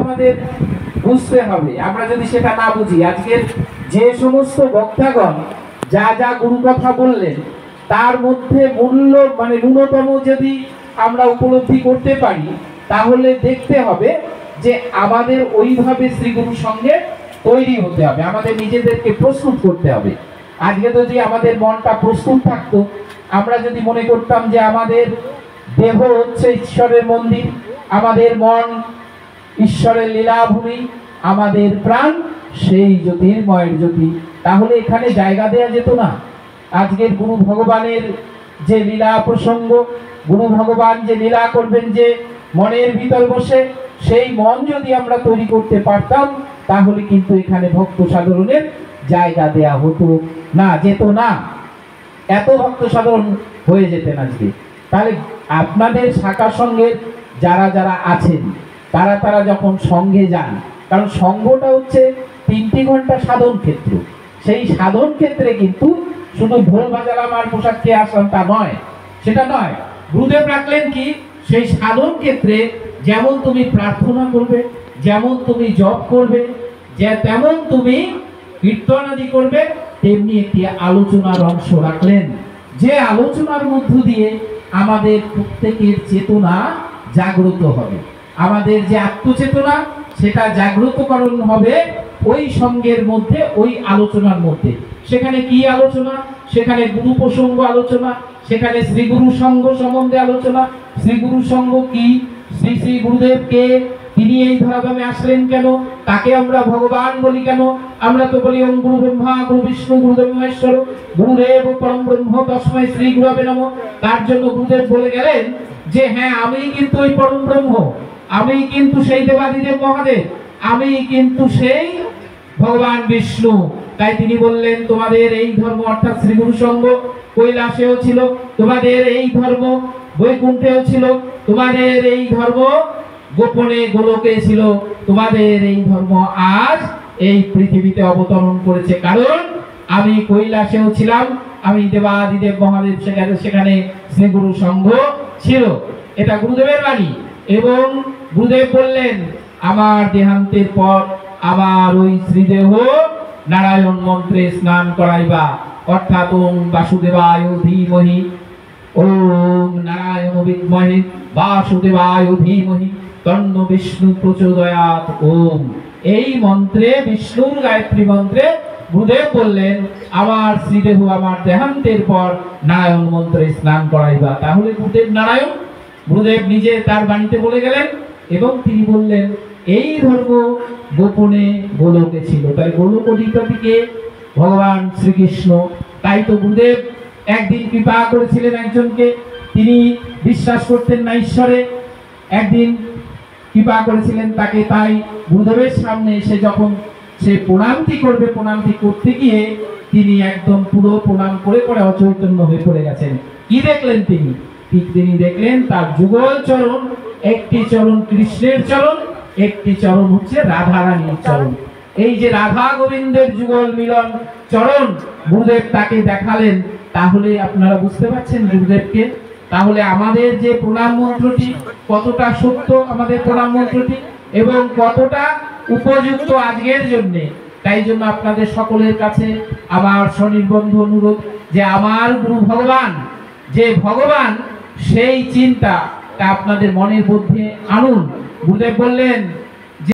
আমাদের বুঝতে হবে। আমরা যদি সেটা না বুঝি, আজকের যে সমস্ত বক্তাগণ যা যা গুরু কথা বললেন তার মধ্যে মূল্য মানে ন্যূনতম যদি আমরা উপলব্ধি করতে পারি, তাহলে দেখতে হবে যে আমাদের ওইভাবে শ্রীগুরুর সঙ্গে তৈরি হতে হবে, আমাদের নিজেদেরকে প্রস্তুত করতে হবে। আজকে যদি আমাদের মনটা প্রস্তুত থাকতো, আমরা যদি মনে করতাম যে আমাদের দেহ হচ্ছে ঈশ্বরের মন্দির, আমাদের মন ঈশ্বরের লীলাভূমি, আমাদের প্রাণ সেই জ্যোতির্ময়ের জ্যোতি, তাহলে এখানে জায়গা দেয়া যেত না। আজকের গুরু ভগবানের যে লীলা প্রসঙ্গ, গুরু ভগবান যে লীলা করবেন যে মনের ভিতর বসে, সেই মন যদি আমরা তৈরি করতে পারতাম, তাহলে কিন্তু এখানে ভক্ত সাধারণের জায়গা দেয়া হতো না, যেত না, এত ভক্ত সাধারণ হয়ে যেতেন আজকে। তাহলে আপনাদের শাখা সঙ্গের যারা যারা আছেন, তারা যখন সঙ্গে যান, কারণ সঙ্গটা হচ্ছে 3 ঘন্টা সাধন ক্ষেত্র, সেই সাধন ক্ষেত্রে কিন্তু শুধু ঢোল বাজালাম আর পোশাক খেয়ে আসলাম তা নয়, সেটা নয়। গুরুদেব রাখলেন কি, সেই সাধন ক্ষেত্রে যেমন তুমি প্রার্থনা করবে, যেমন তুমি জপ করবে, যে তেমন তুমি কীর্তন আদি করবে, তেমনি একটি আলোচনার অংশ রাখলেন, যে আলোচনার মধ্য দিয়ে আমাদের প্রত্যেকের চেতনা জাগ্রত হবে, আমাদের যে আত্মচেতনা সেটা জাগ্রতকরণ হবে ওই সঙ্গের মধ্যে, ওই আলোচনার মধ্যে। সেখানে কি আলোচনা? সেখানে গুরু প্রসঙ্গ আলোচনা, সেখানে শ্রীগুরু সঙ্গ সম্বন্ধে আলোচনা। শ্রীগুরু সঙ্গ কি, শ্রী শ্রী গুরুদেব কে, তিনি এই ধরাধামে আসলেন কেন, তাকে আমরা ভগবান বলি কেন? আমরা তো বলি ওম গুরু ব্রহ্মা গুরু বিষ্ণু গুরুদেব মহেশ্বর গুরুদেব পরম ব্রহ্ম তস্মৈ শ্রী গুরবে নমঃ। তার জন্য গুরুদেব বলে গেলেন যে হ্যাঁ, আমি কিন্তু ওই পরম ব্রহ্ম, আমি কিন্তু সেই দেবাদিদেব মহাদেব, আমি কিন্তু সেই ভগবান বিষ্ণু। তাই তিনি বললেন তোমাদের এই ধর্ম অর্থাৎ শ্রীগুরু সঙ্গ কৈলাসেও ছিল, তোমাদের এই ধর্ম বৈকুণ্ঠেও ছিল, তোমাদের এই ধর্ম গোপনে গোলকে ছিল, তোমাদের এই ধর্ম আজ এই পৃথিবীতে অবতরণ করেছে। কারণ আমি কৈলাসেও ছিলাম, আমি দেবাদিদেব মহাদেব সেখানে শ্রীগুরু সঙ্গ ছিল। এটা গুরুদেবের বাণী। এবং গুরুদেব বললেন আমার দেহান্তের পর আমার ওই শ্রীদেহ নারায়ণ মন্ত্রে স্নান করাইবা, অর্থাৎ ওম বাসুদেবায় ধীমহি, ওম নারায়ণ বিদ্মহে বাসুদেবায় ধীমহি তন্ন বিষ্ণু প্রচোদয়াৎ ওম। এই মন্ত্রে, বিষ্ণুর গায়ত্রী মন্ত্রে গুরুদেব বললেন আমার শ্রীদেহ আমার দেহান্তের পর নারায়ণ মন্ত্রে স্নান করাইবা। তাহলে গুরুদেব নারায়ণ, গুরুদেব নিজে তার বাণীতে বলে গেলেন। এবং তিনি বললেন এই ধর্ম গোপনে গোলকে ছিল। তাই গোলক অধিপতিকে ভগবান শ্রীকৃষ্ণ। তাই তো গুরুদেব একদিন কৃপা করেছিলেন একজনকে, তিনি বিশ্বাস করতেন না ঈশ্বরে, একদিন কৃপা করেছিলেন তাকে। তাই গুরুদেবের সামনে এসে যখন সে প্রণামটি করবে, প্রণামটি করতে গিয়ে তিনি একদম পুরো প্রণাম করে করে অচৈতন্য হয়ে পড়ে গেছেন। কি দেখলেন তিনি? ঠিক তিনি দেখলেন তার যুগল চরণ, একটি চরণ কৃষ্ণের চরণ, একটি চরণ হচ্ছে রাধারানীর চরণ। এই যে রাধা গোবিন্দের যুগল মিলন চরণ গুরুদেব তাকে দেখালেন। তাহলে আপনারা বুঝতে পারছেন গুরুদেবকে। তাহলে আমাদের যে প্রণাম মন্ত্রটি কতটা সত্য, আমাদের প্রণাম মন্ত্রটি, এবং কতটা উপযুক্ত আজকের জন্য। তাই জন্য আপনাদের সকলের কাছে আমার স্বনির্বন্ধ অনুরোধ যে আমার গুরু ভগবান, যে ভগবান সেই চিন্তা আপনাদের মনের মধ্যে আনুন। গুরুদেব বললেন